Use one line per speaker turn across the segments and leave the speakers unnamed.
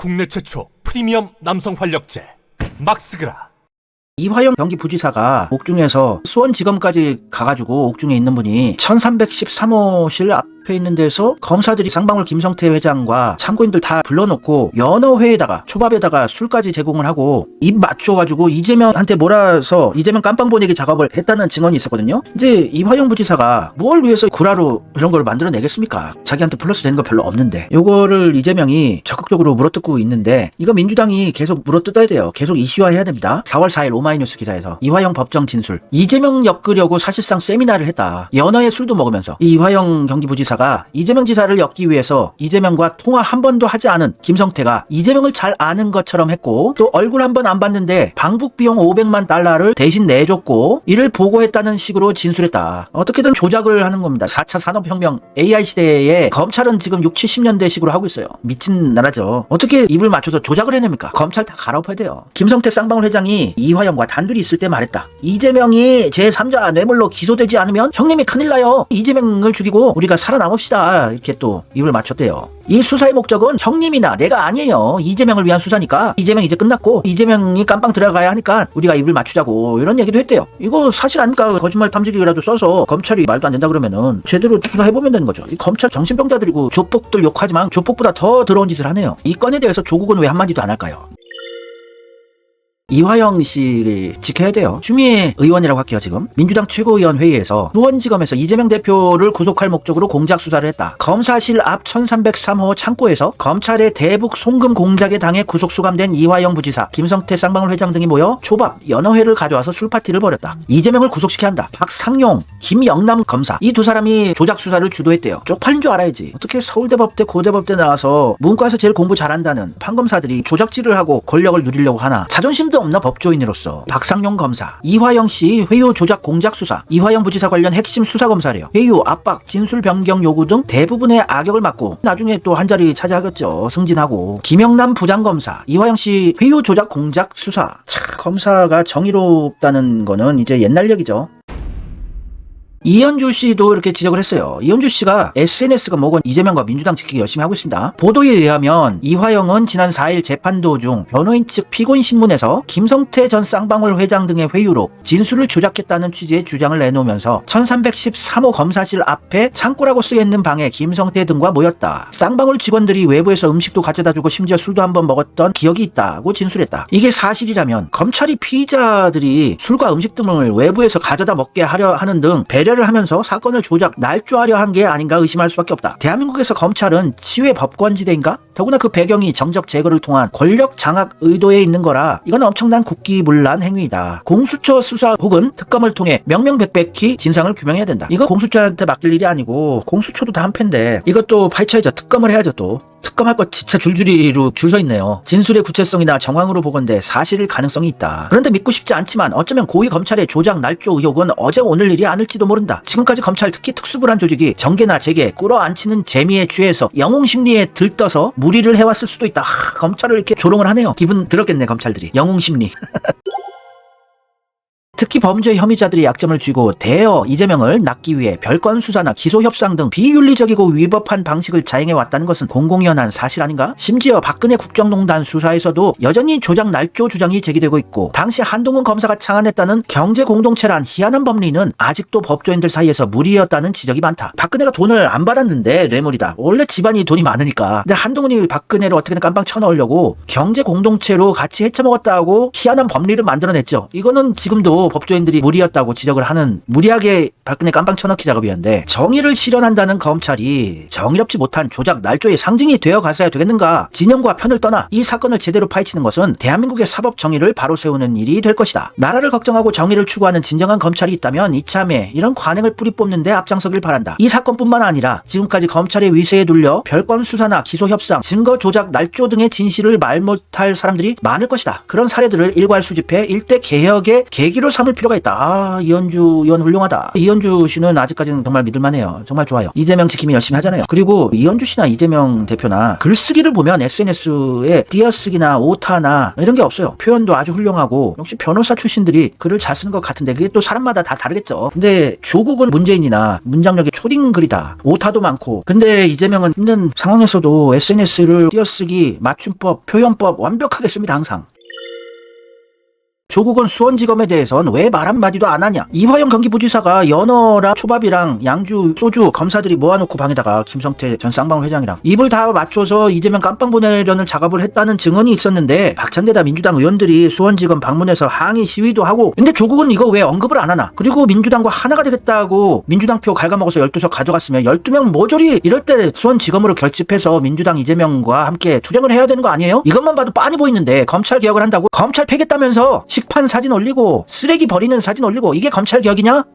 국내 최초 프리미엄 남성 활력제 막스그라.
이화영 경기부지사가 옥중에서 수원지검까지 가가지고 옥중에 있는 분이 1313호실 앞에 있는 데서 검사들이 쌍방울 김성태 회장과 참고인들 다 불러놓고 연어회에다가 초밥에다가 술까지 제공을 하고 입 맞춰가지고 이재명한테 몰아서 이재명 깜빵 보내기 작업을 했다는 증언이 있었거든요. 이제 이화영 부지사가 뭘 위해서 구라로 이런 걸 만들어내겠습니까? 자기한테 플러스 되는 거 별로 없는데 요거를 이재명이 적극적으로 물어뜯고 있는데 이거 민주당이 계속 물어뜯어야 돼요. 계속 이슈화해야 됩니다. 4월 4일 오마이뉴스 기사에서 이화영 법정 진술, 이재명 엮으려고 사실상 세미나를 했다. 연어에 술도 먹으면서 이 이화영 경기부지사가 이재명 지사를 엮기 위해서 이재명과 통화 한 번도 하지 않은 김성태가 이재명을 잘 아는 것처럼 했고, 또 얼굴 한 번 안 봤는데 방북 비용 500만 달러를 대신 내줬고 이를 보고했다는 식으로 진술했다. 어떻게든 조작을 하는 겁니다. 4차 산업혁명 AI 시대에 검찰은 지금 6, 70년대식으로 하고 있어요. 미친 나라죠. 어떻게 입을 맞춰서 조작을 해냅니까? 검찰 다 갈아엎어야 돼요. 김성태 쌍방울 회장이 이화영과 단둘이 있을 때 말했다. 이재명이 제3자 뇌물로 기소되지 않으면 형님이 큰일 나요. 이재명을 죽이고 우리가 살아남읍시다. 이렇게 또 입을 맞췄대요. 이 수사의 목적은 형님이나 내가 아니에요. 이재명을 위한 수사니까 이재명 이제 끝났고 이재명이 깜빵 들어가야 하니까 우리가 입을 맞추자고 이런 얘기도 했대요. 이거 사실 아닙니까? 거짓말 탐지기라도 써서 검찰이 말도 안 된다 그러면은 제대로 수사해보면 되는 거죠. 이 검찰 정신병자들이고 조폭들 욕하지만 조폭보다 더 더러운 짓을 하네요. 이 건에 대해서 조국은 왜 한마디도 안 할까요? 이화영 씨를 지켜야 돼요. 추미애 의원이라고 할게요. 지금 민주당 최고위원 회의에서 수원지검에서 이재명 대표를 구속할 목적으로 공작 수사를 했다. 검사실 앞 1303호 창고에서 검찰의 대북 송금 공작에 당해 구속 수감된 이화영 부지사, 김성태 쌍방울 회장 등이 모여 초밥, 연어회를 가져와서 술파티를 벌였다. 이재명을 구속시켜야 한다. 박상용, 김영남 검사, 이 두 사람이 조작 수사를 주도했대요. 쪽팔린 줄 알아야지. 어떻게 서울대법대, 고대법대 나와서 문과에서 제일 공부 잘한다는 판검사들이 조작질을 하고 권력을 누리려고 하나. 자존심도 없나 법조인으로서. 박상용 검사, 이화영 씨 회유 조작 공작 수사, 이화영 부지사 관련 핵심 수사 검사래요. 회유, 압박, 진술 변경 요구 등 대부분의 악역을 맡고 나중에 또 한 자리 차지하겠죠. 승진하고. 김영남 부장검사, 이화영 씨 회유 조작 공작 수사. 참, 검사가 정의롭다는 거는 이제 옛날 얘기죠. 이현주 씨도 이렇게 지적을 했어요. 이현주 씨가 SNS가 뭐건 이재명과 민주당 지키기 열심히 하고 있습니다. 보도에 의하면 이화영은 지난 4일 재판 도중 변호인 측 피고인 신문에서 김성태 전 쌍방울 회장 등의 회유로 진술을 조작했다는 취지의 주장을 내놓으면서 1313호 검사실 앞에 창고라고 쓰여있는 방에 김성태 등과 모였다. 쌍방울 직원들이 외부에서 음식도 가져다주고 심지어 술도 한번 먹었던 기억이 있다고 진술했다. 이게 사실이라면 검찰이 피의자들이 술과 음식 등을 외부에서 가져다 먹게 하려 하는 등 배려를 하면서 사건을 조작, 날조하려 한 게 아닌가 의심할 수밖에 없다. 대한민국에서 검찰은 치외 법권지대인가? 더구나 그 배경이 정적 제거를 통한 권력 장악 의도에 있는 거라 이건 엄청난 국기문란 행위이다. 공수처 수사 혹은 특검을 통해 명명백백히 진상을 규명해야 된다. 이거 공수처한테 맡길 일이 아니고 공수처도 다 한패인데 이것도 파헤쳐야죠. 특검을 해야죠. 또 특검할 것 진짜 줄줄이로 줄 서 있네요. 진술의 구체성이나 정황으로 보건대 사실일 가능성이 있다. 그런데 믿고 싶지 않지만 어쩌면 고위 검찰의 조작 날조 의혹은 어제 오늘 일이 아닐지도 모른다. 지금까지 검찰 특히 특수부란 조직이 정계나 재계 끌어안치는 재미에 취해서 영웅심리에 들떠서 무리를 해왔을 수도 있다. 검찰을 이렇게 조롱을 하네요. 기분 들었겠네 검찰들이. 영웅심리. 특히 범죄 혐의자들이 약점을 쥐고 대여 이재명을 낚기 위해 별건 수사나 기소 협상 등 비윤리적이고 위법한 방식을 자행해왔다는 것은 공공연한 사실 아닌가? 심지어 박근혜 국정농단 수사에서도 여전히 조작 날조 주장이 제기되고 있고 당시 한동훈 검사가 창안했다는 경제공동체란 희한한 법리는 아직도 법조인들 사이에서 무리였다는 지적이 많다. 박근혜가 돈을 안 받았는데 뇌물이다. 원래 집안이 돈이 많으니까. 근데 한동훈이 박근혜를 어떻게든 깜빵 쳐넣으려고 경제공동체로 같이 헤쳐먹었다고 희한한 법리를 만들어냈죠. 이거는 지금도 법조인들이 무리였다고 지적을 하는 무리하게 박근혜 깜빵 쳐넣기 작업이었는데 정의를 실현한다는 검찰이 정의롭지 못한 조작 날조의 상징이 되어 갔어야 되겠는가? 진영과 편을 떠나 이 사건을 제대로 파헤치는 것은 대한민국의 사법 정의를 바로 세우는 일이 될 것이다. 나라를 걱정하고 정의를 추구하는 진정한 검찰이 있다면 이참에 이런 관행을 뿌리 뽑는 데 앞장서길 바란다. 이 사건뿐만 아니라 지금까지 검찰의 위세에 눌려 별건 수사나 기소 협상, 증거 조작 날조 등의 진실을 말 못할 사람들이 많을 것이다. 그런 사례들을 일괄 수집해 일대 개혁의 계기로 삼을 필요가 있다. 아, 이현주 의원 훌륭하다. 이현주 씨는 아직까지는 정말 믿을만해요. 정말 좋아요. 이재명 지킴이 열심히 하잖아요. 그리고 이현주 씨나 이재명 대표나 글쓰기를 보면 SNS에 띄어쓰기나 오타나 이런 게 없어요. 표현도 아주 훌륭하고 역시 변호사 출신들이 글을 잘 쓰는 것 같은데 그게 또 사람마다 다 다르겠죠. 근데 조국은 문재인이나 문장력이 초딩 글이다. 오타도 많고. 근데 이재명은 힘든 상황에서도 SNS를 띄어쓰기, 맞춤법, 표현법 완벽하게 씁니다. 항상. 조국은 수원지검에 대해서는 왜 말 한마디도 안 하냐. 이화영 경기부지사가 연어랑 초밥이랑 양주, 소주 검사들이 모아놓고 방에다가 김성태 전 쌍방울 회장이랑 입을 다 맞춰서 이재명 깜빵 보내려는 작업을 했다는 증언이 있었는데 박찬대다 민주당 의원들이 수원지검 방문해서 항의 시위도 하고. 근데 조국은 이거 왜 언급을 안 하나. 그리고 민주당과 하나가 되겠다고 민주당 표 갉아먹어서 12석 가져갔으면 12명 모조리 이럴 때 수원지검으로 결집해서 민주당 이재명과 함께 투쟁을 해야 되는 거 아니에요? 이것만 봐도 빤히 보이는데 검찰 개혁을 한다고? 검찰 패겠다면서 식판 사진 올리고 쓰레기 버리는 사진 올리고 이게 검찰 개혁이냐?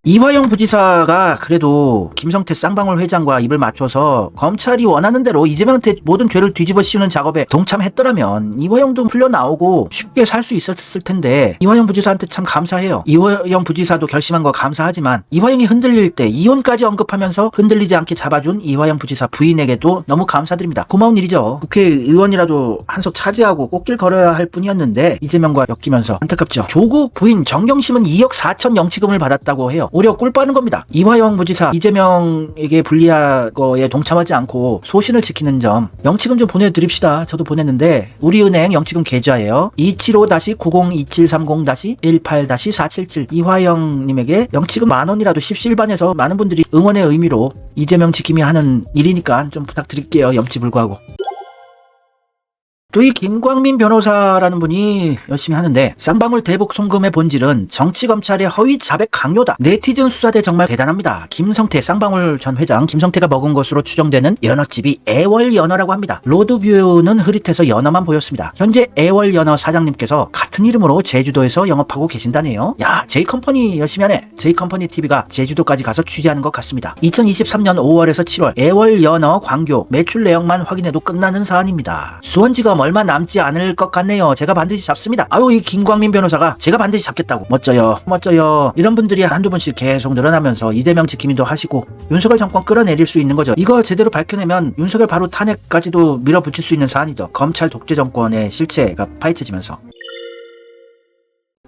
이화영 부지사가 그래도 김성태 쌍방울 회장과 입을 맞춰서 검찰이 원하는 대로 이재명한테 모든 죄를 뒤집어 씌우는 작업에 동참했더라면 이화영도 풀려나오고 쉽게 살 수 있었을 텐데 이화영 부지사한테 참 감사해요. 이화영 부지사도 결심한 거 감사하지만 이화영이 흔들릴 때 이혼까지 언급하면서 흔들리지 않게 잡아준 이화영 부지사 부인에게도 너무 감사드립니다. 고마운 일이죠. 국회의원이라도 한석 차지하고 꽃길 걸어야 할 뿐이었는데 이재명과 엮이면서 안타깝죠. 조국 부인 정경심은 2억 4천 영치금을 받았다고 해요. 오히려 꿀 빠는 겁니다. 이화영 부지사 이재명에게 불리한 거에 동참하지 않고 소신을 지키는 점 영치금 좀 보내드립시다. 저도 보냈는데 우리은행 영치금 계좌예요. 275-902730-18-477 이화영님에게 영치금 10,000원이라도 십시일반해서 많은 분들이 응원의 의미로 이재명 지킴이 하는 일이니까 좀 부탁드릴게요. 염치불구하고. 또 이 김광민 변호사라는 분이 열심히 하는데 쌍방울 대북 송금의 본질은 정치검찰의 허위 자백 강요다. 네티즌 수사대 정말 대단합니다. 김성태 쌍방울 전 회장 김성태가 먹은 것으로 추정되는 연어집이 애월연어라고 합니다. 로드뷰는 흐릿해서 연어만 보였습니다. 현재 애월연어 사장님께서 같은 이름으로 제주도에서 영업하고 계신다네요. 야, J컴퍼니 열심히 하네. J컴퍼니 TV가 제주도까지 가서 취재하는 것 같습니다. 2023년 5월에서 7월 애월연어 광교 매출 내역만 확인해도 끝나는 사안입니다. 수원지검 얼마 남지 않을 것 같네요. 제가 반드시 잡습니다. 아유, 이 김광민 변호사가 제가 반드시 잡겠다고. 멋져요. 멋져요. 이런 분들이 한두 분씩 계속 늘어나면서 이재명 지킴이도 하시고 윤석열 정권 끌어내릴 수 있는 거죠. 이거 제대로 밝혀내면 윤석열 바로 탄핵까지도 밀어붙일 수 있는 사안이죠. 검찰 독재 정권의 실체가 파헤쳐지면서.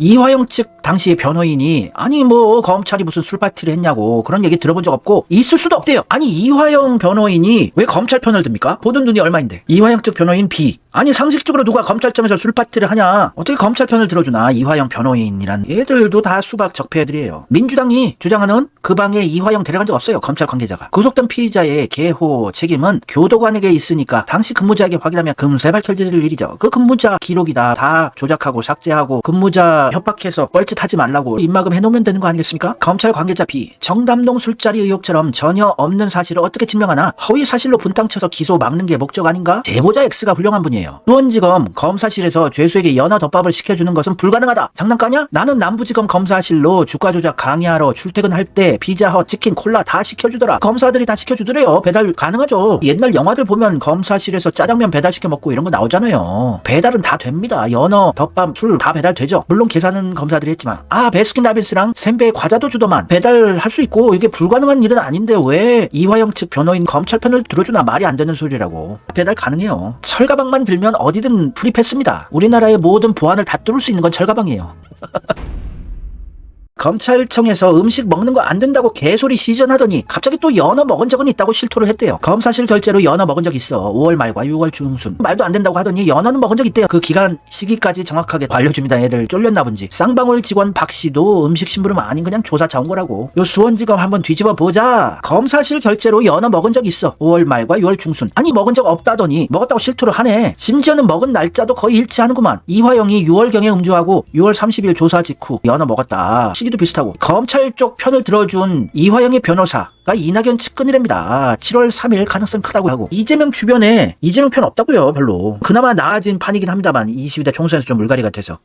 이화영 측 당시의 변호인이 아니 뭐 검찰이 무슨 술파티를 했냐고 그런 얘기 들어본 적 없고 있을 수도 없대요. 아니 이화영 변호인이 왜 검찰 편을 듭니까? 보던 눈이 얼마인데. 이화영 측 변호인 B. 아니 상식적으로 누가 검찰청에서 술파티를 하냐. 어떻게 검찰 편을 들어주나. 이화영 변호인이란 얘들도 다 수박 적폐들이에요. 민주당이 주장하는 그 방에 이화영 데려간 적 없어요. 검찰 관계자가. 구속된 피의자의 개호 책임은 교도관에게 있으니까 당시 근무자에게 확인하면 금세 밝혀질 일이죠. 그 근무자 기록이다 다 조작하고 삭제하고 근무자 협박해서 뻘짓하지 말라고 입막음 해놓으면 되는 거 아니겠습니까? 검찰 관계자 B. 정담동 술자리 의혹처럼 전혀 없는 사실을 어떻게 증명하나. 허위 사실로 분탕쳐서 기소 막는 게 목적 아닌가? 제보자 X가 훌륭한 분이에요. 수원지검 검사실에서 죄수에게 연어 덮밥을 시켜주는 것은 불가능하다. 장난까냐? 나는 남부지검 검사실로 주가 조작 강의하러 출퇴근할 때 피자헛 치킨 콜라 다 시켜주더라. 검사들이 다 시켜주더래요. 배달 가능하죠. 옛날 영화들 보면 검사실에서 짜장면 배달시켜 먹고 이런 거 나오잖아요. 배달은 다 됩니다. 연어 덮밥 술 다 배달되죠. 물론 계산은 검사들이 했지만 베스킨라빈스랑 샌베이 과자도 주더만. 배달할 수 있고 이게 불가능한 일은 아닌데 왜 이화영 측 변호인 검찰 편을 들어주나. 말이 안 되는 소리라고. 배달 가능해요. 철가방만 들면 어디든 풀입했습니다. 우리나라의 모든 보안을 다 뚫을 수 있는 건 철가방이에요. 검찰청에서 음식 먹는 거 안 된다고 개소리 시전하더니 갑자기 또 연어 먹은 적은 있다고 실토를 했대요. 검사실 결재로 연어 먹은 적 있어. 5월 말과 6월 중순. 말도 안 된다고 하더니 연어는 먹은 적 있대요. 그 기간 시기까지 정확하게 알려줍니다. 애들 쫄렸나 본지. 쌍방울 직원 박 씨도 음식 심부름 아닌 그냥 조사 차온 거라고. 요 수원지검 한번 뒤집어 보자. 검사실 결재로 연어 먹은 적 있어. 5월 말과 6월 중순. 아니 먹은 적 없다더니 먹었다고 실토를 하네. 심지어는 먹은 날짜도 거의 일치하는구만. 이화영이 6월경에 음주하고 6월 30일 조사 직후 연어 먹었다. 시기도 비슷하고. 검찰 쪽 편을 들어준 이화영의 변호사가 이낙연 측근이랍니다. 7월 3일 가능성 크다고 하고. 이재명 주변에 이재명 편 없다고요. 별로. 그나마 나아진 판이긴 합니다만 22대 총선에서 좀 물갈이가 돼서.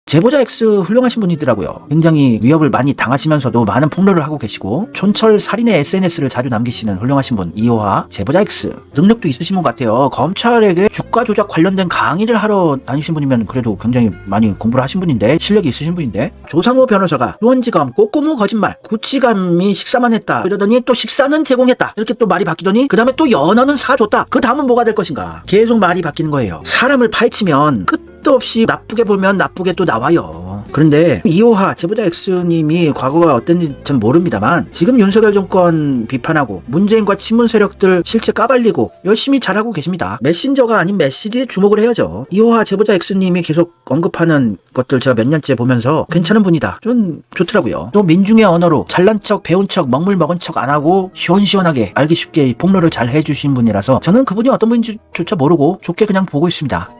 제보자 X 훌륭하신 분이더라고요. 굉장히 위협을 많이 당하시면서도 많은 폭로를 하고 계시고 촌철 살인의 SNS를 자주 남기시는 훌륭하신 분 이호하 제보자 X. 능력도 있으신 분 같아요. 검찰에게 주가 조작 관련된 강의를 하러 다니신 분이면 그래도 굉장히 많이 공부를 하신 분인데 실력이 있으신 분인데 조상호 변호사가 수원지검 꼬꼬무 거짓말 구치감이 식사만 했다 이러더니 또 식사는 제공했다 이렇게 또 말이 바뀌더니 그 다음에 또 연어는 사줬다. 그 다음은 뭐가 될 것인가. 계속 말이 바뀌는 거예요. 사람을 파헤치면 끝도 없이 나쁘게 보면 나쁘게 또 나와요. 그런데 이호하 제보자 X님이 과거가 어땠는지 전 모릅니다만 지금 윤석열 정권 비판하고 문재인과 친문 세력들 실체 까발리고 열심히 잘하고 계십니다. 메신저가 아닌 메시지에 주목을 해야죠. 이호하 제보자 X님이 계속 언급하는 것들 제가 몇 년째 보면서 괜찮은 분이다. 좀 좋더라고요. 또 민중의 언어로 잘난 척 배운 척 먹물 먹은 척 안 하고 시원시원하게 알기 쉽게 폭로를 잘 해주신 분이라서 저는 그분이 어떤 분인지조차 모르고 좋게 그냥 보고 있습니다.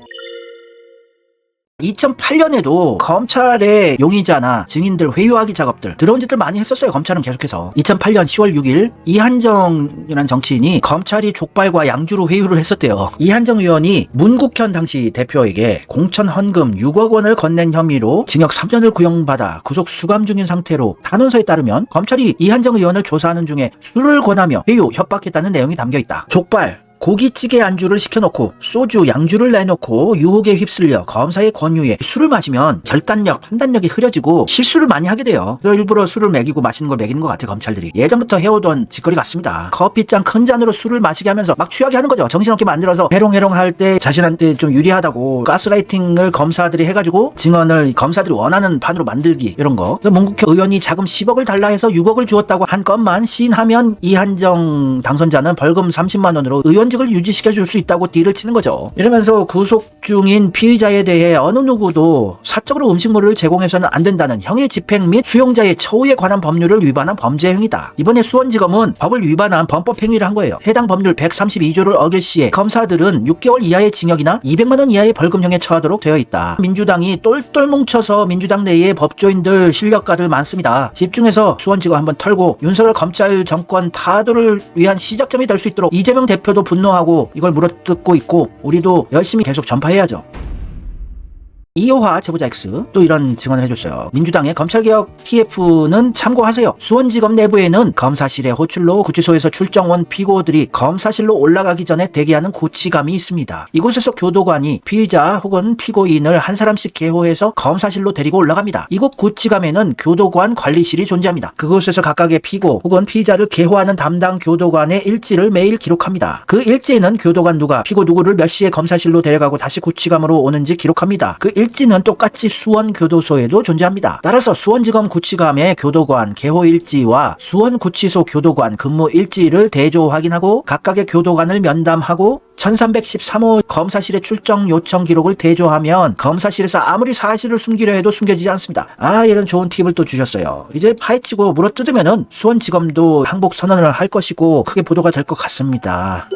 2008년에도 검찰의 용의자나 증인들 회유하기 작업들 들어온 짓들 많이 했었어요. 검찰은 계속해서 2008년 10월 6일 이한정이라는 정치인이 검찰이 족발과 양주로 회유를 했었대요. 이한정 의원이 문국현 당시 대표에게 공천 헌금 6억 원을 건넨 혐의로 징역 3년을 구형받아 구속 수감 중인 상태로 단원서에 따르면 검찰이 이한정 의원을 조사하는 중에 술을 권하며 회유 협박했다는 내용이 담겨있다. 족발 고기찌개 안주를 시켜놓고 소주, 양주를 내놓고 유혹에 휩쓸려 검사의 권유에 술을 마시면 결단력, 판단력이 흐려지고 실수를 많이 하게 돼요. 그래서 일부러 술을 먹이고 마시는 걸 먹이는 것 같아요. 검찰들이. 예전부터 해오던 짓거리 같습니다. 커피잔 큰 잔으로 술을 마시게 하면서 막 취하게 하는 거죠. 정신없게 만들어서 해롱해롱 할 때 자신한테 좀 유리하다고 가스라이팅을 검사들이 해가지고 증언을 검사들이 원하는 판으로 만들기 이런 거. 그래서 문국현 의원이 자금 10억을 달라 해서 6억을 주었다고 한 건만 시인하면 이한정 당선자는 벌금 30만 원으로 의원직을 유지시켜줄 수 있다고 딜을 치는 거죠. 이러면서 구속 중인 피의자에 대해 어느 누구도 사적으로 음식물을 제공해서는 안 된다는 형의 집행 및 수용자의 처우에 관한 법률을 위반한 범죄 행위다. 이번에 수원지검은 법을 위반한 범법 행위를 한 거예요. 해당 법률 132조를 어길 시에 검사들은 6개월 이하의 징역이나 200만 원 이하의 벌금형에 처하도록 되어 있다. 민주당이 똘똘 뭉쳐서 민주당 내에 법조인들 실력가들 많습니다. 집중해서 수원지검 한번 털고 윤석열 검찰 정권 타도를 위한 시작점이 될 수 있도록 이재명 대표도 분노하고 이걸 물어뜯고 있고 우리도 열심히 계속 전파해야죠. 이호하 제보자 X 또 이런 증언을 해줬어요. 민주당의 검찰개혁 TF는 참고하세요. 수원지검 내부에는 검사실의 호출로 구치소에서 출정 온 피고들이 검사실로 올라가기 전에 대기하는 구치감이 있습니다. 이곳에서 교도관이 피의자 혹은 피고인을 한 사람씩 개호해서 검사실로 데리고 올라갑니다. 이곳 구치감에는 교도관 관리실이 존재합니다. 그곳에서 각각의 피고 혹은 피의자를 개호하는 담당 교도관의 일지를 매일 기록합니다. 그 일지에는 교도관 누가 피고 누구를 몇 시에 검사실로 데려가고 다시 구치감으로 오는지 기록합니다. 그 일지는 똑같이 수원교도소에도 존재합니다. 따라서 수원지검 구치감의 교도관 개호 일지와 수원구치소 교도관 근무 일지를 대조 확인하고 각각의 교도관을 면담하고 1313호 검사실의 출정 요청 기록을 대조하면 검사실에서 아무리 사실을 숨기려 해도 숨겨지지 않습니다. 이런 좋은 팁을 또 주셨어요. 이제 파헤치고 물어뜯으면은 수원지검도 항복 선언을 할 것이고 크게 보도가 될 것 같습니다.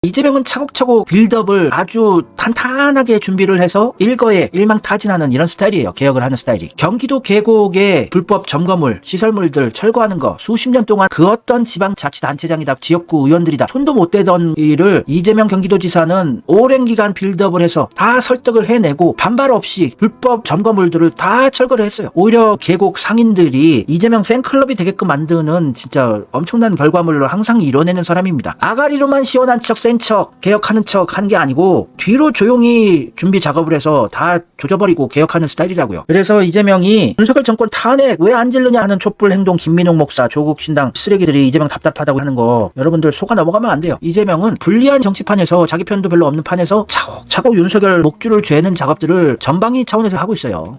이재명은 차곡차곡 빌드업을 아주 탄탄하게 준비를 해서 일거에 일망타진하는 이런 스타일이에요. 개혁을 하는 스타일이. 경기도 계곡의 불법 점거물, 시설물들 철거하는 거 수십 년 동안 그 어떤 지방자치단체장이다 지역구 의원들이다 손도 못 대던 일을 이재명 경기도지사는 오랜 기간 빌드업을 해서 다 설득을 해내고 반발 없이 불법 점거물들을 다 철거를 했어요. 오히려 계곡 상인들이 이재명 팬클럽이 되게끔 만드는 진짜 엄청난 결과물을 항상 이뤄내는 사람입니다. 아가리로만 시원한 척 센 척 개혁하는 척 한 게 아니고 뒤로 조용히 준비 작업을 해서 다 조져버리고 개혁하는 스타일이라고요. 그래서 이재명이 윤석열 정권 탄핵 왜 안 질르냐 하는 촛불 행동 김민욱 목사 조국 신당 쓰레기들이 이재명 답답하다고 하는 거 여러분들 속아 넘어가면 안 돼요. 이재명은 불리한 정치판에서 자기 편도 별로 없는 판에서 차곡차곡 윤석열 목줄을 죄는 작업들을 전방위 차원에서 하고 있어요.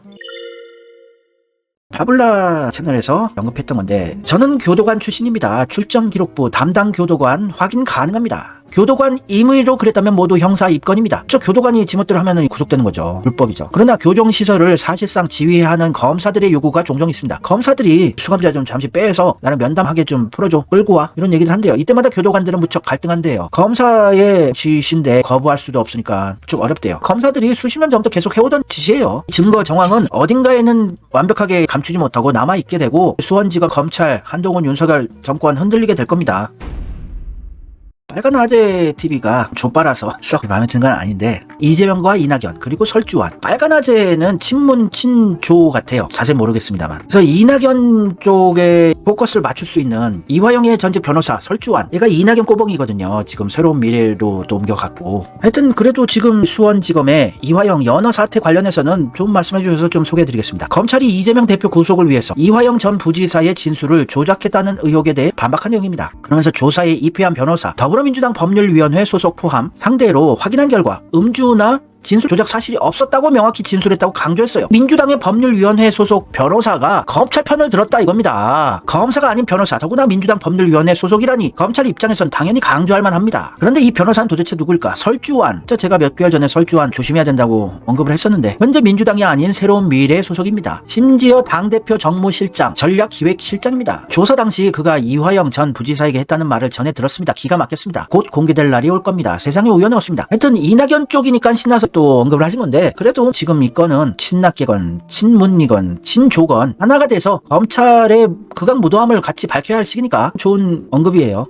파블라 채널에서 언급했던 건데 저는 교도관 출신입니다. 출정기록부 담당 교도관 확인 가능합니다. 교도관 임의로 그랬다면 모두 형사 입건입니다. 저 교도관이 지멋대로 하면 구속되는 거죠. 불법이죠. 그러나 교정시설을 사실상 지휘해야 하는 검사들의 요구가 종종 있습니다. 검사들이 수감자 좀 잠시 빼서 나는 면담하게 좀 풀어줘 끌고 와 이런 얘기를 한대요. 이때마다 교도관들은 무척 갈등한대요. 검사의 지시인데 거부할 수도 없으니까 좀 어렵대요. 검사들이 수십 년 전부터 계속 해오던 짓이에요. 증거 정황은 어딘가에는 완벽하게 감추지 못하고 남아있게 되고 수원지검 검찰 한동훈 윤석열 정권 흔들리게 될 겁니다. 빨간 아재 TV가 족발아서 썩 마음에 드는 건 아닌데, 이재명과 이낙연 그리고 설주환, 빨간 아재는 친문 친조 같아요. 자세히 모르겠습니다만. 그래서 이낙연 쪽에 포커스를 맞출 수 있는 이화영의 전직 변호사 설주환, 얘가 이낙연 꼬봉이거든요. 지금 새로운 미래로 또 옮겨갔고. 하여튼 그래도 지금 수원지검의 이화영 연어 사태 관련해서는 좀 말씀해 주셔서 좀 소개해드리겠습니다. 검찰이 이재명 대표 구속을 위해서 이화영 전 부지사의 진술을 조작했다는 의혹에 대해 반박한 내용입니다. 그러면서 조사에 입회한 변호사, 더불어민주당 법률위원회 소속 포함 상대로 확인한 결과 음주나 진술 조작 사실이 없었다고 명확히 진술했다고 강조했어요. 민주당의 법률위원회 소속 변호사가 검찰 편을 들었다 이겁니다. 검사가 아닌 변호사, 더구나 민주당 법률위원회 소속이라니 검찰 입장에선 당연히 강조할 만합니다. 그런데 이 변호사는 도대체 누굴까? 설주환. 제가 몇 개월 전에 설주환 조심해야 된다고 언급을 했었는데, 현재 민주당이 아닌 새로운 미래 소속입니다. 심지어 당대표 정무실장, 전략기획실장입니다. 조사 당시 그가 이화영 전 부지사에게 했다는 말을 전해 들었습니다. 기가 막혔습니다. 곧 공개될 날이 올 겁니다. 세상에 우연이 없습니다. 하여튼 이낙연 쪽이니까 신나서 또 언급을 하신 건데, 그래도 지금 이 건은 친낙계건 친문이건 친조건 하나가 돼서 검찰의 극악무도함을 같이 밝혀야 할 시기니까 좋은 언급이에요.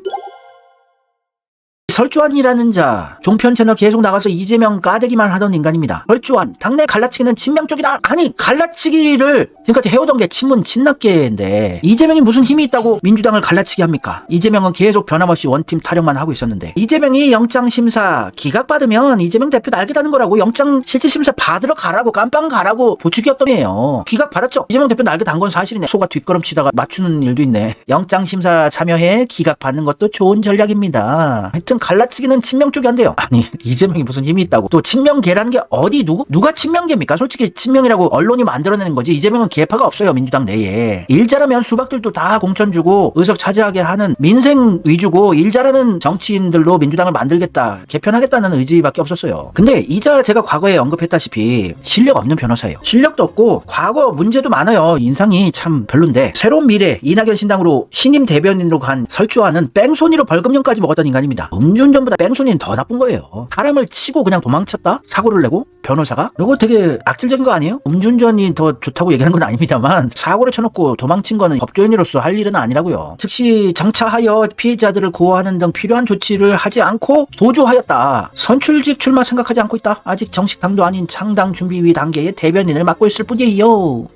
설주환이라는 자, 종편 채널 계속 나가서 이재명 까대기만 하던 인간입니다. 설주환, 당내 갈라치기는 친명 쪽이다. 아니, 갈라치기를 지금까지 해오던 게 친문 친낙계인데 이재명이 무슨 힘이 있다고 민주당을 갈라치기 합니까? 이재명은 계속 변함없이 원팀 타령만 하고 있었는데, 이재명이 영장심사 기각받으면 이재명 대표 날개 다는 거라고, 영장 실질심사 받으러 가라고, 깜빵 가라고 부추겼더니에요. 기각받았죠. 이재명 대표 날개 단 건 사실이네. 소가 뒷걸음치다가 맞추는 일도 있네. 영장심사 참여해 기각받는 것도 좋은 전략입니다. 하여튼 갈라치기는 친명 쪽이 한대요. 아니, 이재명이 무슨 힘이 있다고. 또 친명계라는 게 어디 누가 친명계입니까? 솔직히 친명이라고 언론이 만들어내는 거지. 이재명은 계파가 없어요, 민주당 내에. 일 잘하면 수박들도 다 공천 주고 의석 차지하게 하는 민생 위주고, 일 잘하는 정치인들로 민주당을 만들겠다, 개편하겠다는 의지밖에 없었어요. 근데 이자 제가 과거에 언급했다시피 실력 없는 변호사예요. 실력도 없고 과거 문제도 많아요. 인상이 참 별론데, 새로운 미래 이낙연 신당으로 신임 대변인으로 간 설주환은 뺑소니로 벌금형까지 먹었던 인간입니다. 음주운전보다 뺑소니는 더 나쁜 거예요. 사람을 치고 그냥 도망쳤다? 사고를 내고? 변호사가? 이거 되게 악질적인 거 아니에요? 음주운전이 더 좋다고 얘기하는 건 아닙니다만, 사고를 쳐놓고 도망친 거는 법조인으로서 할 일은 아니라고요. 즉시 정차하여 피해자들을 구호하는 등 필요한 조치를 하지 않고 도주하였다. 선출직 출마 생각하지 않고 있다. 아직 정식 당도 아닌 창당 준비위 단계의 대변인을 맡고 있을 뿐이에요.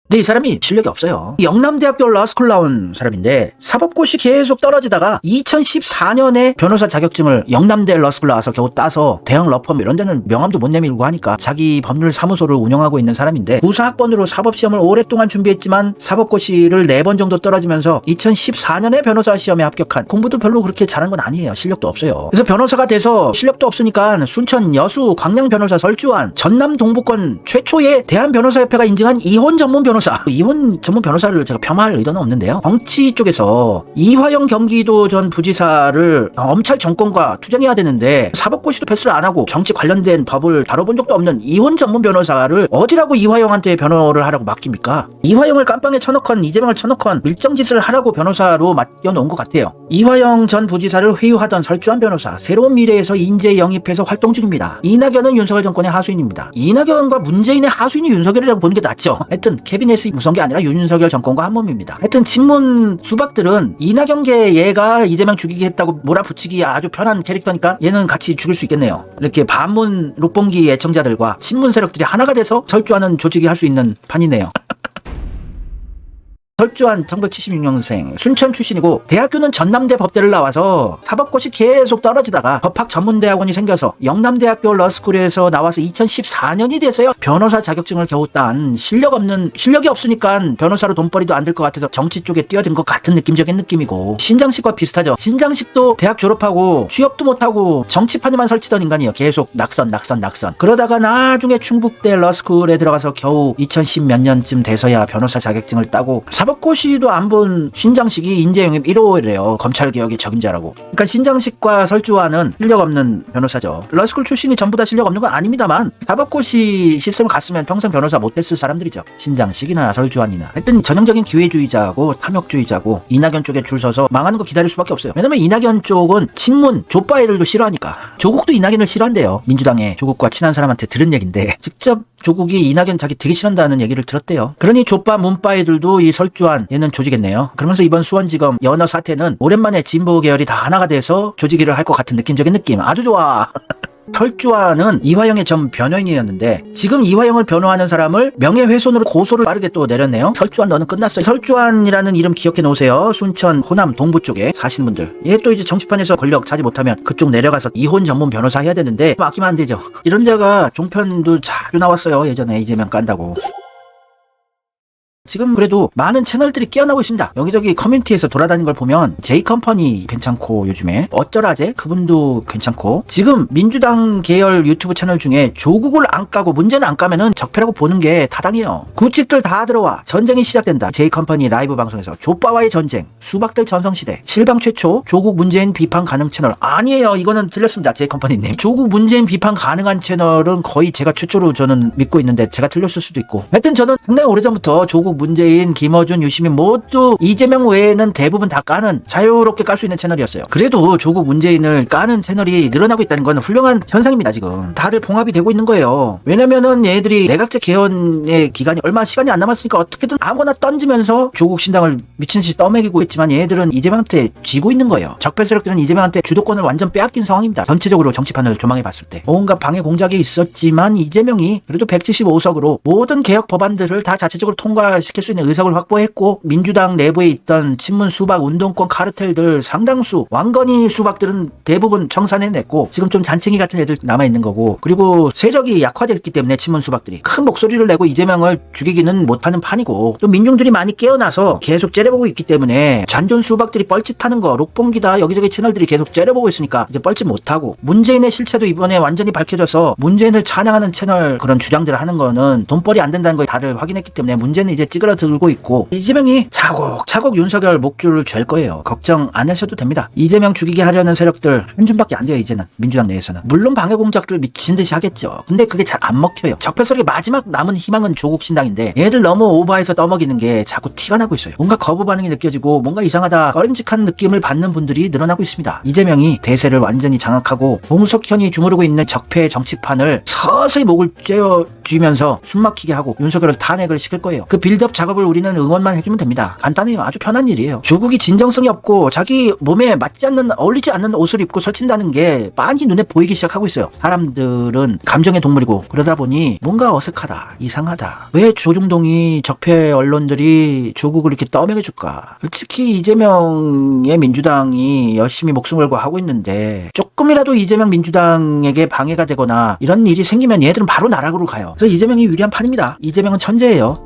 근데 이 사람이 실력이 없어요. 영남대학교 러스쿨 나온 사람인데 사법고시 계속 떨어지다가 2014년에 변호사 자격증을 영남대 러스쿨 나와서 겨우 따서 대형 러펌 이런 데는 명함도 못 내밀고 하니까 자기 법률 사무소를 운영하고 있는 사람인데, 구사학번으로 사법시험을 오랫동안 준비했지만 사법고시를 4번 정도 떨어지면서 2014년에 변호사 시험에 합격한, 공부도 별로 그렇게 잘한 건 아니에요. 실력도 없어요. 그래서 변호사가 돼서 실력도 없으니까 순천 여수 광양 변호사 설주환, 전남 동부권 최초의 대한변호사협회가 인증한 이혼 전문 변호사, 이혼 전문 변호사를 제가 폄하할 의도는 없는데요. 정치 쪽에서 이화영 경기도 전 부지사를 엄찰 정권과 투쟁해야 되는데 사법고시도 패스를 안 하고 정치 관련된 법을 다뤄본 적도 없는 이혼 전문 변호사를 어디라고 이화영한테 변호를 하라고 맡깁니까? 이화영을 깜빵에 쳐넣건 이재명을 쳐넣건 밀정짓을 하라고 변호사로 맡겨놓은 것 같아요. 이화영 전 부지사를 회유하던 설주환 변호사, 새로운 미래에서 인재 영입해서 활동 중입니다. 이낙연은 윤석열 정권의 하수인입니다. 이낙연과 문재인의 하수인이 윤석열이라고 보는 게 낫죠. 하여튼 캐비넷이 무서운 게 아니라 윤석열 정권과 한 몸입니다. 하여튼 친문 수박들은 이낙연계 얘가 이재명 죽이기 했다고 몰아붙이기 아주 편한 캐릭터니까 얘는 같이 죽일 수 있겠네요. 이렇게 반문 록봉기 애청자들과 친문 세력들이 하나가 돼서 설주하는 조직이 할 수 있는 판이네요. 설주환 1976년생, 순천 출신이고 대학교는 전남대 법대를 나와서 사법고시 계속 떨어지다가 법학전문대학원이 생겨서 영남대학교 러스쿨에서 나와서 2014년이 돼서요 변호사 자격증을 겨우 딴, 실력이 없으니까 변호사로 돈벌이도 안 될 것 같아서 정치 쪽에 뛰어든 것 같은 느낌적인 느낌이고, 신장식과 비슷하죠. 신장식도 대학 졸업하고 취업도 못하고 정치판에만 설치던 인간이에요. 계속 낙선. 그러다가 나중에 충북대 러스쿨에 들어가서 겨우 2010 몇 년쯤 돼서야 변호사 자격증을 따고, 사법고시도 안 본 신장식이 인재영입 1호래요. 검찰개혁의 적임자라고. 그러니까 신장식과 설주환은 실력 없는 변호사죠. 러스쿨 출신이 전부 다 실력 없는 건 아닙니다만 사법고시 시스템을 갔으면 평생 변호사 못했을 사람들이죠. 신장식이나 설주환이나. 하여튼 전형적인 기회주의자고 탐욕주의자고 이낙연 쪽에 줄 서서 망하는 거 기다릴 수밖에 없어요. 왜냐면 이낙연 쪽은 친문 족바이들도 싫어하니까. 조국도 이낙연을 싫어한대요. 민주당의 조국과 친한 사람한테 들은 얘긴데, 직접 조국이 이낙연 자기 되게 싫어한다는 얘기를 들었대요. 그러니 족바 문바이들도 이 설주한 얘는 조지겠네요. 그러면서 이번 수원지검 연어 사태는 오랜만에 진보 계열이 다 하나가 돼서 조지기를 할 것 같은 느낌적인 느낌. 아주 좋아. 설주환은 이화영의 전 변호인이었는데 지금 이화영을 변호하는 사람을 명예훼손으로 고소를 빠르게 또 내렸네요. 설주환 너는 끝났어. 설주환이라는 이름 기억해 놓으세요. 순천 호남 동부 쪽에 사시는 분들. 얘 또 이제 정치판에서 권력 차지 못하면 그쪽 내려가서 이혼 전문 변호사 해야 되는데 맡기면 안 되죠. 이런 자가 종편도 자주 나왔어요. 예전에 이재명 깐다고. 지금 그래도 많은 채널들이 깨어나고 있습니다. 여기저기 커뮤니티에서 돌아다니는 걸 보면 제이컴퍼니 괜찮고 요즘에 어쩌라제 그분도 괜찮고 지금 민주당 계열 유튜브 채널 중에 조국을 안 까고 문제는 안 까면은 적폐라고 보는 게 타당해요. 구직들 다 들어와. 전쟁이 시작된다. 제이컴퍼니 라이브 방송에서 족바와의 전쟁, 수박들 전성시대, 실방 최초 조국 문재인 비판 가능 채널. 아니에요. 이거는 틀렸습니다. 제이컴퍼니님. 조국 문재인 비판 가능한 채널은 거의 제가 최초로 저는 믿고 있는데 제가 틀렸을 수도 있고 하여튼 저는 상당히 오래전부터 조국 문재인, 김어준, 유시민 모두 이재명 외에는 대부분 다 까는 자유롭게 깔 수 있는 채널이었어요. 그래도 조국 문재인을 까는 채널이 늘어나고 있다는 건 훌륭한 현상입니다. 지금 다들 봉합이 되고 있는 거예요. 왜냐면은 얘들이 내각제 개헌의 기간이 얼마 시간이 안 남았으니까 어떻게든 아무거나 던지면서 조국 신당을 미친듯이 떠먹이고 있지만 얘들은 이재명한테 지고 있는 거예요. 적폐 세력들은 이재명한테 주도권을 완전 빼앗긴 상황입니다. 전체적으로 정치판을 조망해 봤을 때 온갖 방해 공작이 있었지만 이재명이 그래도 175석으로 모든 개혁 법안들을 다 자체적으로 통과시킬 수 있는 의석을 확보했고 민주당 내부에 있던 친문 수박 운동권 카르텔들 상당수 왕건이 수박들은 대부분 청산해냈고 지금 좀 잔챙이 같은 애들 남아있는 거고 그리고 세력이 약화됐기 때문에 친문 수박들이 큰 목소리를 내고 이재명을 죽이기는 못하는 판이고 또 민중들이 많이 깨어나서 계속 째려보고 있기 때문에 잔존 수박들이 뻘짓하는 거 록봉기다 여기저기 채널들이 계속 째려보고 있으니까 이제 뻘짓 못하고 문재인의 실체도 이번에 완전히 밝혀져서 문재인을 찬양하는 채널 그런 주장들을 하는 거는 돈벌이 안 된다는 걸 다들 확인했기 때문에 문제는 이제 찌그러들고 있고 이재명이 차곡차곡 윤석열 목줄을 잴 거예요. 걱정 안 하셔도 됩니다. 이재명 죽이게 하려는 세력들 한 줌밖에 안 돼요. 이제는 민주당 내에서는 물론 방해 공작들 미친듯이 하겠죠. 근데 그게 잘 안 먹혀요. 적폐 세력의 마지막 남은 희망은 조국 신당인데 얘들 너무 오버해서 떠먹이는 게 자꾸 티가 나고 있어요. 뭔가 거부 반응이 느껴지고 뭔가 이상하다 꺼림직한 느낌을 받는 분들이 늘어나고 있습니다. 이재명이 대세를 완전히 장악하고 봉석현이 주무르고 있는 적폐 정치판을 서서히 목을 쬐어쥐면서 숨막히게 하고 윤석열을 탄핵을 시킬 거예요. 그 빌드업 작업을 우리는 응원만 해주면 됩니다. 간단해요. 아주 편한 일이에요. 조국이 진정성이 없고 자기 몸에 맞지 않는 어울리지 않는 옷을 입고 설친다는 게 많이 눈에 보이기 시작하고 있어요. 사람들은 감정의 동물이고 그러다 보니 뭔가 어색하다 이상하다. 왜 조중동이 적폐 언론들이 조국을 이렇게 떠먹여줄까. 특히 이재명의 민주당이 열심히 목숨 걸고 하고 있는데 조금이라도 이재명 민주당에게 방해가 되거나 이런 일이 생기면 얘들은 바로 나락으로 가요. 그래서 이재명이 유리한 판입니다. 이재명은 천재예요.